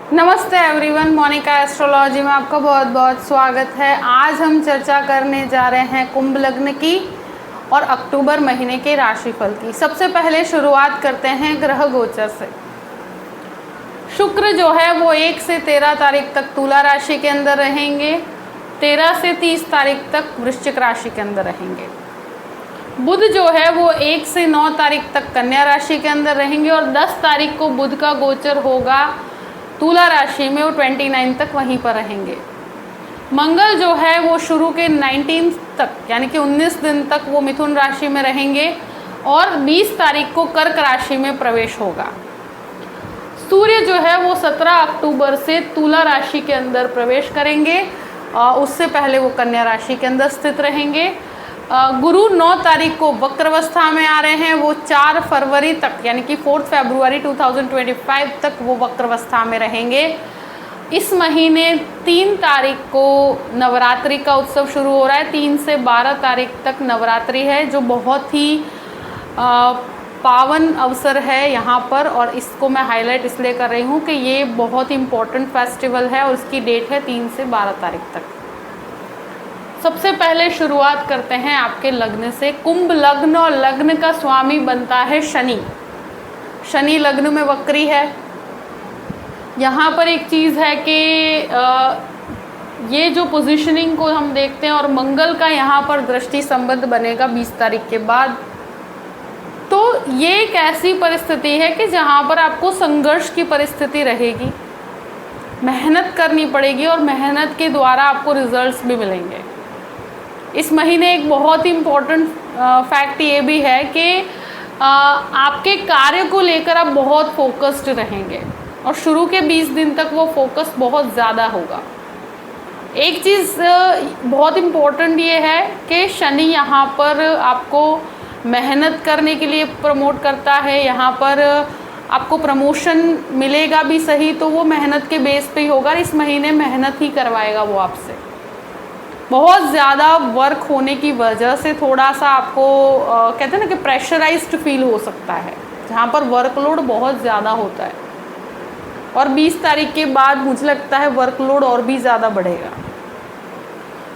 नमस्ते everyone, Monika astrology में आपका बहुत बहुत स्वागत है। आज हम चर्चा करने जा रहे हैं कुंभ लग्न की और अक्टूबर महीने के राशिफल की। सबसे पहले शुरुआत करते हैं ग्रह गोचर से। शुक्र जो है वो 1 से 13 तारीख तक तुला राशि के अंदर रहेंगे, 13 से 30 तारीख तक वृश्चिक राशि के अंदर रहेंगे। बुध जो है वो 1 से 9 तारीख तक कन्या राशि के अंदर रहेंगे और 10 तारीख को बुध का गोचर होगा तुला राशि में, वो 29 तक वहीं पर रहेंगे। मंगल जो है वो शुरू के 19 तक यानी कि 19 दिन तक वो मिथुन राशि में रहेंगे और 20 तारीख को कर्क राशि में प्रवेश होगा। सूर्य जो है वो 17 अक्टूबर से तुला राशि के अंदर प्रवेश करेंगे, उससे पहले वो कन्या राशि के अंदर स्थित रहेंगे। गुरु 9 तारीख को वक्रावस्था में आ रहे हैं, वो 4 फरवरी तक यानी कि 4 फरवरी 2025 तक वो वक्रावस्था में रहेंगे। इस महीने 3 तारीख को नवरात्रि का उत्सव शुरू हो रहा है, 3 से 12 तारीख तक नवरात्रि है, जो बहुत ही पावन अवसर है यहाँ पर। और इसको मैं हाईलाइट इसलिए कर रही हूँ कि ये बहुत इम्पोर्टेंट फेस्टिवल है और इसकी डेट है 3 से 12 तारीख तक। सबसे पहले शुरुआत करते हैं आपके लग्न से। कुंभ लग्न और लग्न का स्वामी बनता है शनि। शनि लग्न में वक्री है। यहाँ पर एक चीज़ है कि ये जो पोजीशनिंग को हम देखते हैं और मंगल का यहाँ पर दृष्टि संबंध बनेगा 20 तारीख के बाद, तो ये एक ऐसी परिस्थिति है कि जहाँ पर आपको संघर्ष की परिस्थिति रहेगी, मेहनत करनी पड़ेगी और मेहनत के द्वारा आपको रिजल्ट्स भी मिलेंगे। इस महीने एक बहुत ही इम्पोर्टेंट फैक्ट ये भी है कि आपके कार्य को लेकर आप बहुत फोकस्ड रहेंगे और शुरू के 20 दिन तक वो फोकस बहुत ज़्यादा होगा। एक चीज़ बहुत इम्पोर्टेंट ये है कि शनि यहाँ पर आपको मेहनत करने के लिए प्रमोट करता है। यहाँ पर आपको प्रमोशन मिलेगा भी सही तो वो मेहनत के बेस पे ही होगा। इस महीने मेहनत ही करवाएगा वो आपसे। बहुत ज़्यादा वर्क होने की वजह से थोड़ा सा आपको कहते हैं ना कि प्रेशराइज्ड फील हो सकता है, जहाँ पर वर्कलोड बहुत ज़्यादा होता है। और 20 तारीख के बाद मुझे लगता है वर्कलोड और भी ज़्यादा बढ़ेगा।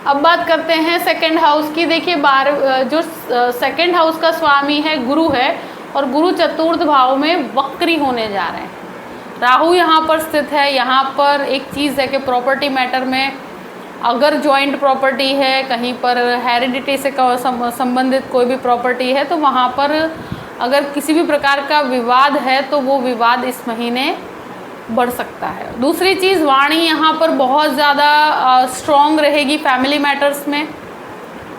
अब बात करते हैं सेकंड हाउस की। देखिए जो सेकंड हाउस का स्वामी है गुरु है और गुरु चतुर्थ भाव में वक्री होने जा रहे हैं। राहु यहाँ पर स्थित है। यहाँ पर एक चीज़ है कि प्रॉपर्टी मैटर में अगर जॉइंट प्रॉपर्टी है, कहीं पर हेरिडिटी से संबंधित कोई भी प्रॉपर्टी है, तो वहाँ पर अगर किसी भी प्रकार का विवाद है तो वो विवाद इस महीने बढ़ सकता है। दूसरी चीज़, वाणी यहाँ पर बहुत ज़्यादा स्ट्रॉन्ग रहेगी फैमिली मैटर्स में।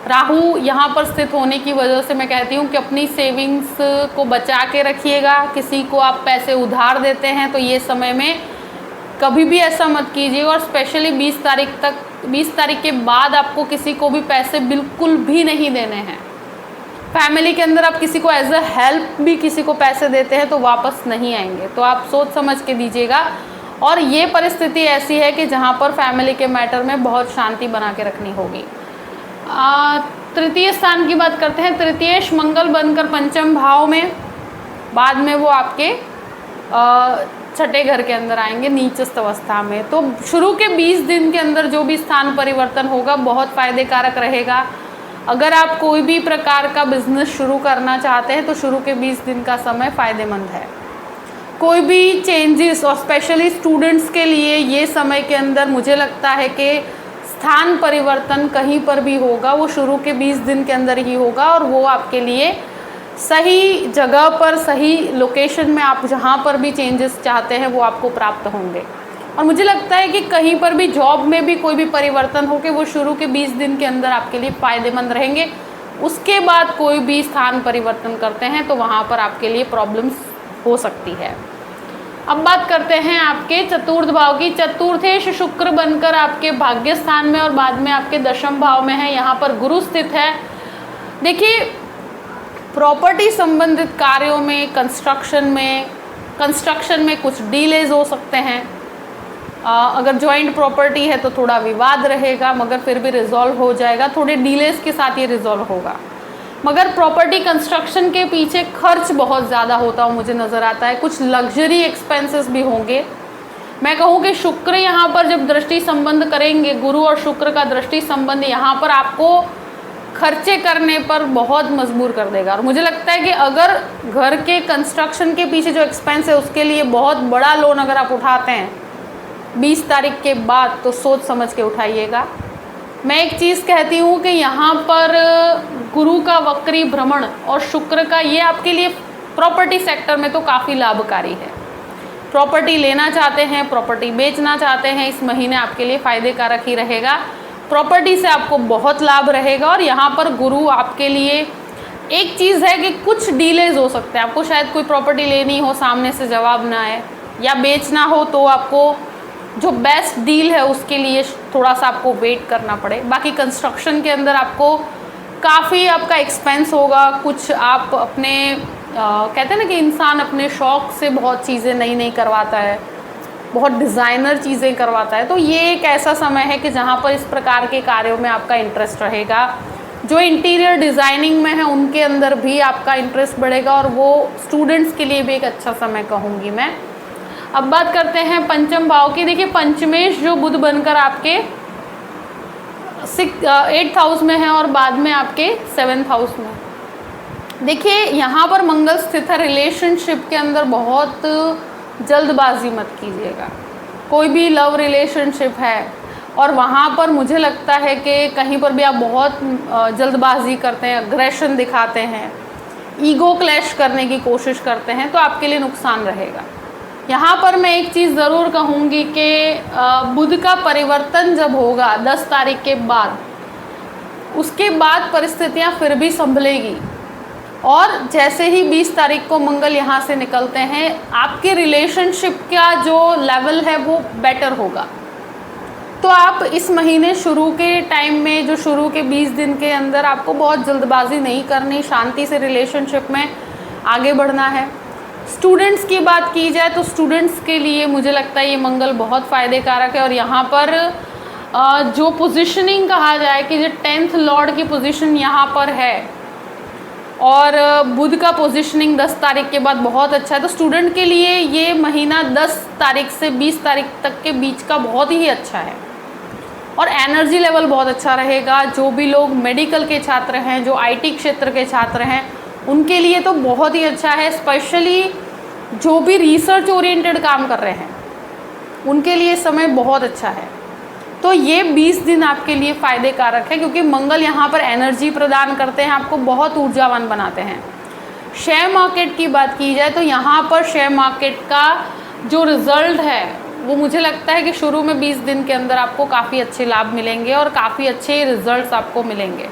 राहु यहाँ पर स्थित होने की वजह से मैं कहती हूँ कि अपनी सेविंग्स को बचा के रखिएगा। किसी को आप पैसे उधार देते हैं तो ये समय में कभी भी ऐसा मत कीजिए और स्पेशली 20 तारीख के बाद आपको किसी को भी पैसे बिल्कुल भी नहीं देने हैं। फैमिली के अंदर आप किसी को एज अ हेल्प भी किसी को पैसे देते हैं तो वापस नहीं आएंगे, तो आप सोच समझ के दीजिएगा। और ये परिस्थिति ऐसी है कि जहाँ पर फैमिली के मैटर में बहुत शांति बना के रखनी होगी। तृतीय स्थान की बात करते हैं। तृतीयेश मंगल बनकर पंचम भाव में, बाद में वो आपके छठे घर के अंदर आएंगे नीचस्थ अवस्था में। तो शुरू के 20 दिन के अंदर जो भी स्थान परिवर्तन होगा बहुत फ़ायदे कारक रहेगा। अगर आप कोई भी प्रकार का बिजनेस शुरू करना चाहते हैं तो शुरू के 20 दिन का समय फ़ायदेमंद है। कोई भी चेंजेस और स्पेशली स्टूडेंट्स के लिए ये समय के अंदर मुझे लगता है कि स्थान परिवर्तन कहीं पर भी होगा, वो शुरू के 20 दिन के अंदर ही होगा और वो आपके लिए सही जगह पर, सही लोकेशन में आप जहाँ पर भी चेंजेस चाहते हैं वो आपको प्राप्त होंगे। और मुझे लगता है कि कहीं पर भी जॉब में भी कोई भी परिवर्तन हो के वो शुरू के 20 दिन के अंदर आपके लिए फ़ायदेमंद रहेंगे। उसके बाद कोई भी स्थान परिवर्तन करते हैं तो वहाँ पर आपके लिए प्रॉब्लम्स हो सकती है। अब बात करते हैं आपके चतुर्थ भाव की। चतुर्थेश शुक्र बनकर आपके भाग्य स्थान में और बाद में आपके दशम भाव में है। यहाँ पर गुरु स्थित है। देखिए, प्रॉपर्टी संबंधित कार्यों में, कंस्ट्रक्शन में कुछ डिलेज हो सकते हैं। अगर जॉइंट प्रॉपर्टी है तो थोड़ा विवाद रहेगा, मगर फिर भी रिजॉल्व हो जाएगा। थोड़े डिलेज के साथ ये रिजॉल्व होगा। मगर प्रॉपर्टी कंस्ट्रक्शन के पीछे खर्च बहुत ज़्यादा होता हुआ मुझे नज़र आता है। कुछ लग्जरी एक्सपेंसेस भी होंगे मैं कहूँ कि शुक्र यहाँ पर जब दृष्टि संबंध करेंगे, गुरु और शुक्र का दृष्टि संबंध यहाँ पर आपको खर्चे करने पर बहुत मजबूर कर देगा। और मुझे लगता है कि अगर घर के कंस्ट्रक्शन के पीछे जो एक्सपेंस है उसके लिए बहुत बड़ा लोन अगर आप उठाते हैं 20 तारीख के बाद, तो सोच समझ के उठाइएगा। मैं एक चीज़ कहती हूँ कि यहाँ पर गुरु का वक्री भ्रमण और शुक्र का ये आपके लिए प्रॉपर्टी सेक्टर में तो काफ़ी लाभकारी है। प्रॉपर्टी लेना चाहते हैं, प्रॉपर्टी बेचना चाहते हैं, इस महीने आपके लिए फ़ायदे कारक ही रहेगा। प्रॉपर्टी से आपको बहुत लाभ रहेगा। और यहाँ पर गुरु आपके लिए एक चीज़ है कि कुछ डीलेज हो सकते हैं, आपको शायद कोई प्रॉपर्टी लेनी हो, सामने से जवाब ना आए, या बेचना हो तो आपको जो बेस्ट डील है उसके लिए थोड़ा सा आपको वेट करना पड़े। बाकी कंस्ट्रक्शन के अंदर आपको काफ़ी आपका एक्सपेंस होगा। कुछ आप अपने कहते हैं ना कि इंसान अपने शौक़ से बहुत चीज़ें नई नई करवाता है, बहुत डिज़ाइनर चीज़ें करवाता है, तो ये एक ऐसा समय है कि जहाँ पर इस प्रकार के कार्यों में आपका इंटरेस्ट रहेगा। जो इंटीरियर डिज़ाइनिंग में है उनके अंदर भी आपका इंटरेस्ट बढ़ेगा, और वो स्टूडेंट्स के लिए भी एक अच्छा समय कहूँगी मैं। अब बात करते हैं पंचम भाव की। देखिए पंचमेश जो बुध बनकर आपके 8th हाउस में है और बाद में आपके 7th हाउस में। देखिए यहाँ पर मंगल स्थित है। रिलेशनशिप के अंदर बहुत जल्दबाजी मत कीजिएगा। कोई भी लव रिलेशनशिप है और वहाँ पर मुझे लगता है कि कहीं पर भी आप बहुत जल्दबाजी करते हैं, अग्रेशन दिखाते हैं, ईगो क्लैश करने की कोशिश करते हैं, तो आपके लिए नुकसान रहेगा। यहाँ पर मैं एक चीज़ ज़रूर कहूँगी कि बुध का परिवर्तन जब होगा 10 तारीख के बाद, उसके बाद परिस्थितियाँ फिर भी संभलेगी। और जैसे ही 20 तारीख को मंगल यहाँ से निकलते हैं, आपके रिलेशनशिप का जो लेवल है वो बेटर होगा। तो आप इस महीने शुरू के टाइम में, जो शुरू के 20 दिन के अंदर, आपको बहुत जल्दबाजी नहीं करनी, शांति से रिलेशनशिप में आगे बढ़ना है। स्टूडेंट्स की बात की जाए तो स्टूडेंट्स के लिए मुझे लगता है ये मंगल बहुत फ़ायदे कारक है। और यहाँ पर जो पोजीशनिंग कहा जाए कि जो 10th लॉर्ड की पोजीशन यहाँ पर है और बुध का पोजीशनिंग 10 तारीख के बाद बहुत अच्छा है, तो स्टूडेंट के लिए ये महीना 10 तारीख से 20 तारीख तक के बीच का बहुत ही अच्छा है और एनर्जी लेवल बहुत अच्छा रहेगा। जो भी लोग मेडिकल के छात्र हैं, जो आईटी क्षेत्र के छात्र हैं, उनके लिए तो बहुत ही अच्छा है। स्पेशली जो भी रिसर्च ओरिएंटेड काम कर रहे हैं उनके लिए समय बहुत अच्छा है। तो ये 20 दिन आपके लिए फ़ायदे कारक है, क्योंकि मंगल यहाँ पर एनर्जी प्रदान करते हैं, आपको बहुत ऊर्जावान बनाते हैं। शेयर मार्केट की बात की जाए तो यहाँ पर शेयर मार्केट का जो रिज़ल्ट है वो मुझे लगता है कि शुरू में 20 दिन के अंदर आपको काफ़ी अच्छे लाभ मिलेंगे और काफ़ी अच्छे रिजल्ट्स आपको मिलेंगे।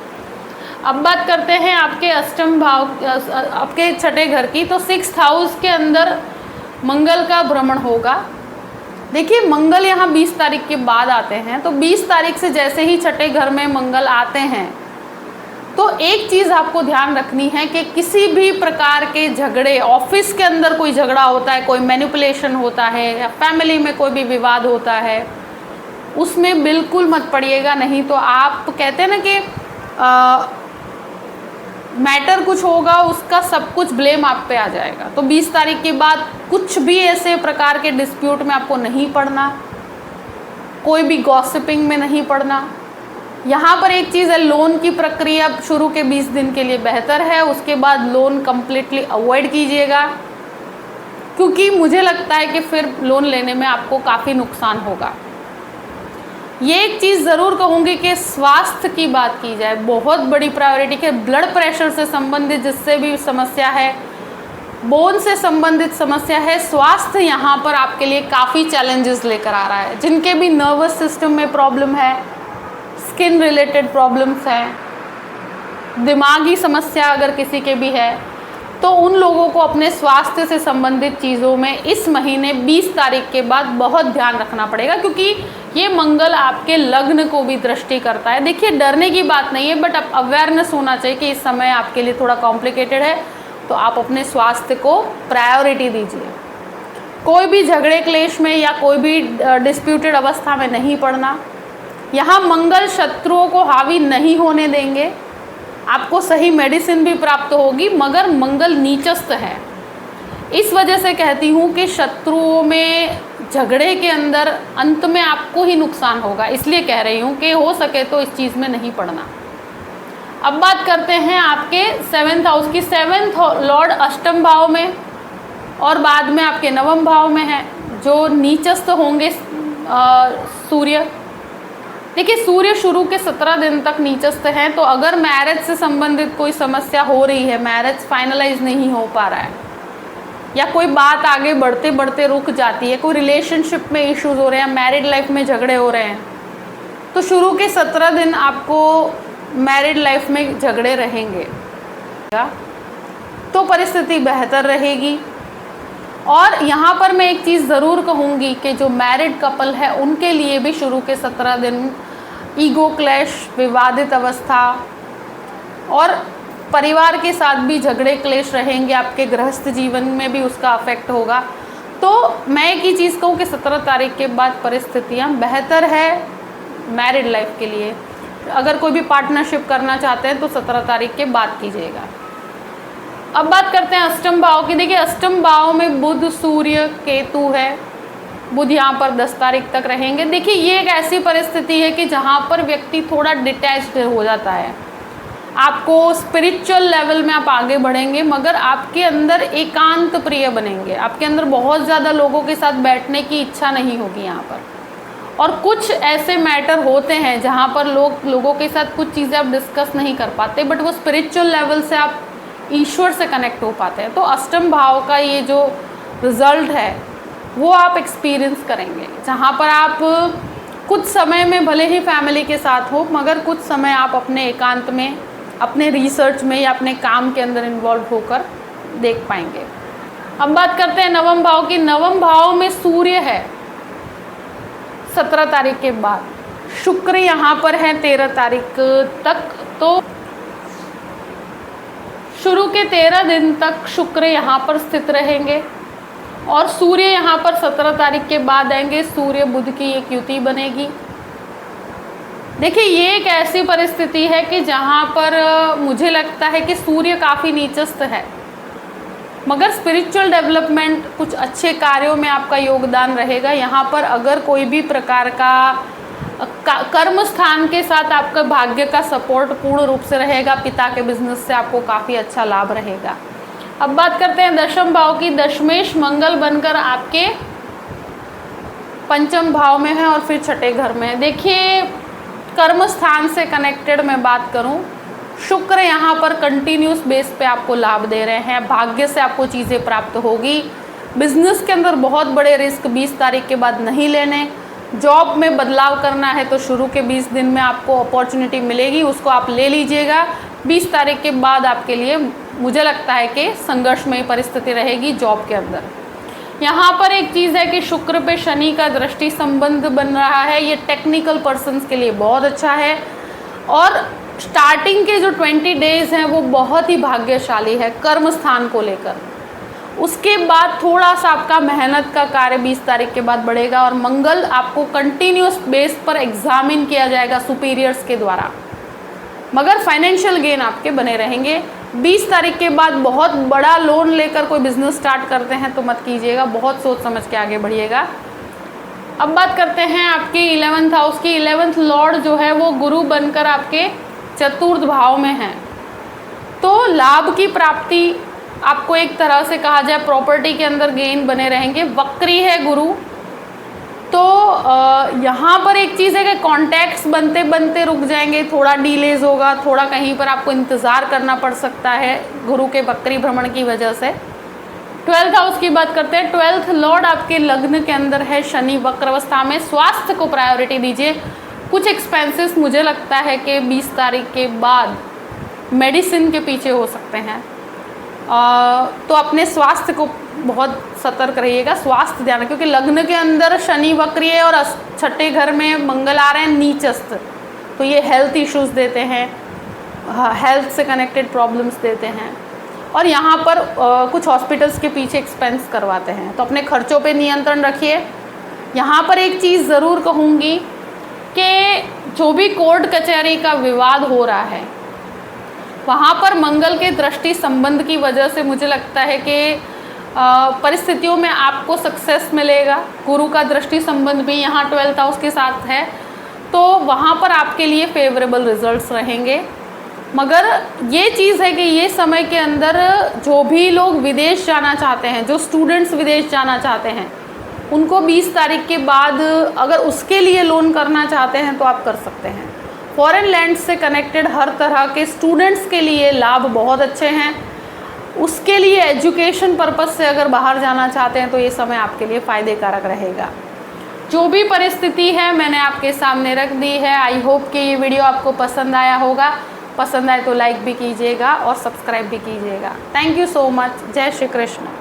अब बात करते हैं आपके अष्टम भाव, आपके छठे घर की। तो 6th हाउस के अंदर मंगल का भ्रमण होगा। देखिए मंगल यहाँ 20 तारीख के बाद आते हैं, तो 20 तारीख से जैसे ही छठे घर में मंगल आते हैं तो एक चीज़ आपको ध्यान रखनी है कि किसी भी प्रकार के झगड़े, ऑफिस के अंदर कोई झगड़ा होता है, कोई मैनिपुलेशन होता है या फैमिली में कोई भी विवाद होता है, उसमें बिल्कुल मत पड़िएगा। नहीं तो आप कहते हैं ना कि मैटर कुछ होगा, उसका सब कुछ ब्लेम आप पे आ जाएगा। तो 20 तारीख के बाद कुछ भी ऐसे प्रकार के डिस्प्यूट में आपको नहीं पड़ना, कोई भी गॉसिपिंग में नहीं पड़ना। यहाँ पर एक चीज़ है, लोन की प्रक्रिया शुरू के 20 दिन के लिए बेहतर है, उसके बाद लोन कम्प्लीटली अवॉइड कीजिएगा, क्योंकि मुझे लगता है कि फिर लोन लेने में आपको काफ़ी नुकसान होगा। ये एक चीज़ ज़रूर कहूँगी कि स्वास्थ्य की बात की जाए, बहुत बड़ी प्रायोरिटी के ब्लड प्रेशर से संबंधित जिससे भी समस्या है, बोन से संबंधित समस्या है, स्वास्थ्य यहाँ पर आपके लिए काफ़ी चैलेंजेस लेकर आ रहा है। जिनके भी नर्वस सिस्टम में प्रॉब्लम है, स्किन रिलेटेड प्रॉब्लम्स हैं, दिमागी समस्या अगर किसी के भी है, तो उन लोगों को अपने स्वास्थ्य से संबंधित चीज़ों में इस महीने 20 तारीख के बाद बहुत ध्यान रखना पड़ेगा, क्योंकि ये मंगल आपके लग्न को भी दृष्टि करता है। देखिए डरने की बात नहीं है, बट अब अवेयरनेस होना चाहिए कि इस समय आपके लिए थोड़ा कॉम्प्लिकेटेड है, तो आप अपने स्वास्थ्य को प्रायोरिटी दीजिए। कोई भी झगड़े क्लेश में या कोई भी डिस्प्यूटेड अवस्था में नहीं पड़ना। यहाँ मंगल शत्रुओं को हावी नहीं होने देंगे, आपको सही मेडिसिन भी प्राप्त होगी, मगर मंगल नीचस्थ है। इस वजह से कहती हूँ कि शत्रुओं में झगड़े के अंदर अंत में आपको ही नुकसान होगा, इसलिए कह रही हूँ कि हो सके तो इस चीज़ में नहीं पड़ना। अब बात करते हैं आपके 7th हाउस की। 7th लॉर्ड अष्टम भाव में और बाद में आपके नवम भाव में है, जो नीचस्थ होंगे सूर्य। देखिए सूर्य शुरू के 17 दिन तक नीचस्थ हैं, तो अगर मैरिज से संबंधित कोई समस्या हो रही है, मैरिज फाइनलाइज नहीं हो पा रहा है, या कोई बात आगे बढ़ते बढ़ते रुक जाती है, कोई रिलेशनशिप में इश्यूज हो रहे हैं, मैरिड लाइफ में झगड़े हो रहे हैं, तो शुरू के 17 दिन आपको मैरिड लाइफ में झगड़े रहेंगे, तो परिस्थिति बेहतर रहेगी। और यहाँ पर मैं एक चीज़ ज़रूर कहूँगी कि जो मैरिड कपल है उनके लिए भी शुरू के 17 दिन ईगो क्लैश, विवादित अवस्था और परिवार के साथ भी झगड़े क्लेश रहेंगे, आपके गृहस्थ जीवन में भी उसका अफेक्ट होगा। तो मैं एक ही चीज़ कहूँ कि 17 तारीख के बाद परिस्थितियाँ बेहतर है मैरिड लाइफ के लिए। अगर कोई भी पार्टनरशिप करना चाहते हैं तो 17 तारीख के बाद कीजिएगा। अब बात करते हैं अष्टम भाव की। देखिए अष्टम भाव में बुध, सूर्य, केतु है। बुध यहाँ पर 10 तारीख तक रहेंगे। देखिए ये एक ऐसी परिस्थिति है कि जहाँ पर व्यक्ति थोड़ा डिटैच्ड हो जाता है। आपको स्पिरिचुअल लेवल में आप आगे बढ़ेंगे, मगर आपके अंदर एकांत प्रिय बनेंगे। आपके अंदर बहुत ज़्यादा लोगों के साथ बैठने की इच्छा नहीं होगी यहाँ पर। और कुछ ऐसे मैटर होते हैं जहाँ पर लोगों के साथ कुछ चीज़ें आप डिस्कस नहीं कर पाते, बट वो स्पिरिचुअल लेवल से आप ईश्वर से कनेक्ट हो पाते हैं। तो अष्टम भाव का ये जो रिजल्ट है वो आप एक्सपीरियंस करेंगे, जहाँ पर आप कुछ समय में भले ही फैमिली के साथ हो, मगर कुछ समय आप अपने एकांत में, अपने रिसर्च में या अपने काम के अंदर इन्वॉल्व होकर देख पाएंगे। अब बात करते हैं नवम भाव की। नवम भाव में सूर्य है 17 तारीख के बाद, शुक्र यहाँ पर है 13 तारीख तक। तो शुरू के 13 दिन तक शुक्र यहाँ पर स्थित रहेंगे और सूर्य यहाँ पर 17 तारीख के बाद आएंगे। सूर्य बुध की एक युति बनेगी। देखिए ये एक ऐसी परिस्थिति है कि जहाँ पर मुझे लगता है कि सूर्य काफ़ी नीचस्थ है, मगर स्पिरिचुअल डेवलपमेंट, कुछ अच्छे कार्यों में आपका योगदान रहेगा। यहाँ पर अगर कोई भी प्रकार का कर्म स्थान के साथ आपका भाग्य का सपोर्ट पूर्ण रूप से रहेगा। पिता के बिजनेस से आपको काफ़ी अच्छा लाभ रहेगा। अब बात करते हैं दशम भाव की। दशमेश मंगल बनकर आपके पंचम भाव में है और फिर छठे घर में है। देखिए कर्म स्थान से कनेक्टेड मैं बात करूं, शुक्र यहाँ पर कंटिन्यूस बेस पे आपको लाभ दे रहे हैं। भाग्य से आपको चीज़ें प्राप्त होगी। बिजनेस के अंदर बहुत बड़े रिस्क 20 तारीख के बाद नहीं लेने। जॉब में बदलाव करना है तो शुरू के 20 दिन में आपको अपॉर्चुनिटी मिलेगी, उसको आप ले लीजिएगा। 20 तारीख के बाद आपके लिए मुझे लगता है कि संघर्षमयी परिस्थिति रहेगी जॉब के अंदर। यहाँ पर एक चीज़ है कि शुक्र पे शनि का दृष्टि संबंध बन रहा है। ये टेक्निकल पर्सन्स के लिए बहुत अच्छा है और स्टार्टिंग के जो 20 डेज हैं वो बहुत ही भाग्यशाली है कर्म स्थान को लेकर। उसके बाद थोड़ा सा आपका मेहनत का कार्य 20 तारीख के बाद बढ़ेगा और मंगल आपको कंटिन्यूस बेस पर एग्जामिन किया जाएगा सुपीरियर्स के द्वारा, मगर फाइनेंशियल गेन आपके बने रहेंगे। 20 तारीख के बाद बहुत बड़ा लोन लेकर कोई बिजनेस स्टार्ट करते हैं तो मत कीजिएगा, बहुत सोच समझ के आगे बढ़िएगा। अब बात करते हैं आपके 11th हाउस की। 11th लॉर्ड जो है वो गुरु बनकर आपके चतुर्थ भाव में है, तो लाभ की प्राप्ति आपको एक तरह से कहा जाए प्रॉपर्टी के अंदर गेन बने रहेंगे। वक्री है गुरु, तो यहाँ पर एक चीज़ है कि कॉन्टैक्ट्स बनते बनते रुक जाएंगे, थोड़ा डिलेज होगा, थोड़ा कहीं पर आपको इंतज़ार करना पड़ सकता है गुरु के वक्री भ्रमण की वजह से। 12th हाउस की बात करते हैं। 12th लॉर्ड आपके लग्न के अंदर है शनि वक्र अवस्था में। स्वास्थ्य को प्रायोरिटी दीजिए। कुछ एक्सपेंसेस मुझे लगता है कि 20 तारीख के बाद मेडिसिन के पीछे हो सकते हैं, तो अपने स्वास्थ्य को बहुत सतर्क रहिएगा, स्वास्थ्य ध्यान, क्योंकि लग्न के अंदर शनि वक्री है और छठे घर में मंगल आ रहे हैं नीचस्थ, तो ये हेल्थ इश्यूज देते हैं, हेल्थ से कनेक्टेड प्रॉब्लम्स देते हैं और यहाँ पर कुछ हॉस्पिटल्स के पीछे एक्सपेंस करवाते हैं, तो अपने खर्चों पे नियंत्रण रखिए। यहाँ पर एक चीज़ ज़रूर कहूँगी कि जो भी कोर्ट कचहरी का विवाद हो रहा है वहाँ पर मंगल के दृष्टि संबंध की वजह से मुझे लगता है कि परिस्थितियों में आपको सक्सेस मिलेगा। गुरु का दृष्टि संबंध भी यहाँ 12th हाउस के साथ है, तो वहाँ पर आपके लिए फेवरेबल रिजल्ट्स रहेंगे। मगर ये चीज़ है कि ये समय के अंदर जो भी लोग विदेश जाना चाहते हैं, जो स्टूडेंट्स विदेश जाना चाहते हैं, उनको 20 तारीख के बाद अगर उसके लिए लोन करना चाहते हैं तो आप कर सकते हैं। फॉरेन लैंड से कनेक्टेड हर तरह के स्टूडेंट्स के लिए लाभ बहुत अच्छे हैं। उसके लिए एजुकेशन पर्पस से अगर बाहर जाना चाहते हैं तो ये समय आपके लिए फ़ायदे कारक रहेगा। जो भी परिस्थिति है मैंने आपके सामने रख दी है। आई होप कि ये वीडियो आपको पसंद आया होगा। पसंद आए तो लाइक भी कीजिएगा और सब्सक्राइब भी कीजिएगा। Thank you so much. जय श्री कृष्ण।